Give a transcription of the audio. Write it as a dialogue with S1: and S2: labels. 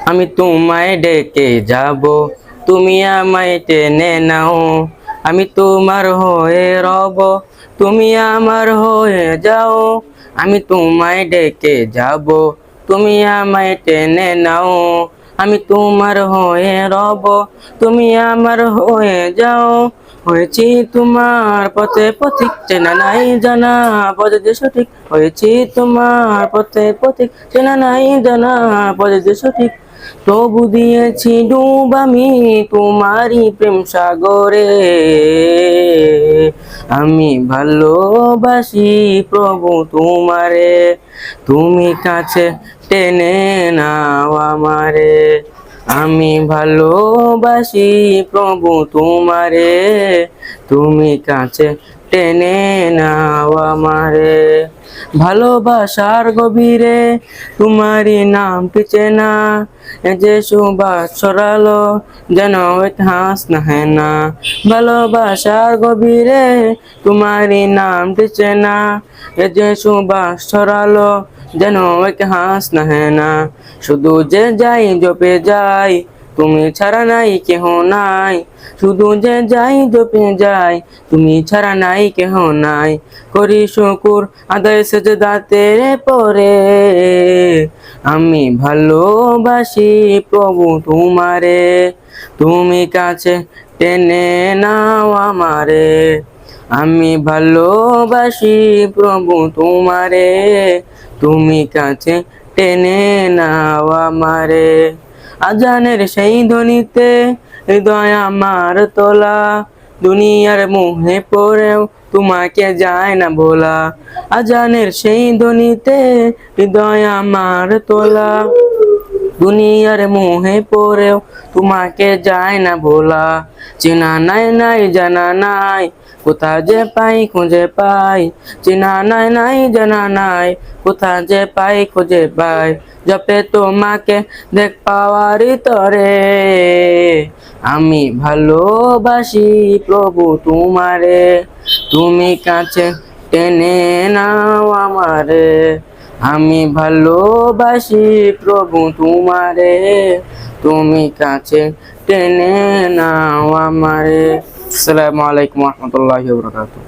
S1: আমি তোমায় ডেকে যাব, তুমি আমায় টেনে নাও। আমি তোমার হয়ে রব, তুমি আমার হয়ে যাও। আমি তোমায় ডেকে যাব, তুমি আমায় টেনে নাও। আমি তোমার হয়ে রব, তুমি আমার হয়ে যাও। হয়েছি তোমার পথে পথিক, চেনা নাই জানা পথে যে সঠিক। হয়েছি তোমার পথে পথিক, চেনা নাই জানা পথে যে সঠিক। তবু দিয়েছি ডুব আমি তোমারই প্রেম সাগরে। আমি ভালোবাসি প্রভু তোমারে, তুমি কাছে টেনে নাও আমারে। আমি ভালোবাসি প্রভু তোমারে, তুমি কাছে টেনে নাও আমারে। ভালোবাসার গভীরে তোমারই নামটি চেনা, এ যে সুবাস ছড়ালো যেন ইতিহাস না হয় না। ভালোবাসার গভীরে তোমারই নামটি চেনা, এ যে সুবাস ছড়ালো যেন ইতিহাস না হয় না। শুধু যে যাই জপে যাই, তুমি ছাড়া নাই কেহ নাই। শুধু যে যাই জপে যাই, তুমি ছাড়া নাই কেহ নাই। করি শুকুর আদায় সেজদাতে পরে, আমি ভালোবাসি প্রভু তোমারে, তুমি কাছে টেনে নাও আমারে। আমি ভালোবাসি প্রভু তোমারে, তুমি কাছে টেনে নাও আমারে। আজানের সেই ধ্বনিতে হৃদয় আমার তোলা, দুনিয়ার মুহে পড়েও তোমাকে যায় না ভোলা। আজানের সেই ধ্বনিতে হৃদয় আমার তোলা, দুনিয়ার মুহে পড়েও তোমাকে যায় না ভোলা। চেনা নাই নাই জানা নাই, কোথা যে পাই খুঁজে পাই। চেনা নাই নাই জানা নাই, কোথা যে পাই খুঁজে পাই। জপে তোমাকে দেখ পাওয়ারই তরে, আমি ভালোবাসি প্রভু তোমারে, তুমি কাছে টেনে নাও আমারে। আমি ভালোবাসি প্রভু তোমারে, তুমি কাছে টেনে নাও আমারে। আসসালামু আলাইকুম ওয়া রাহমাতুল্লাহি ওয়া বারাকাতুহু।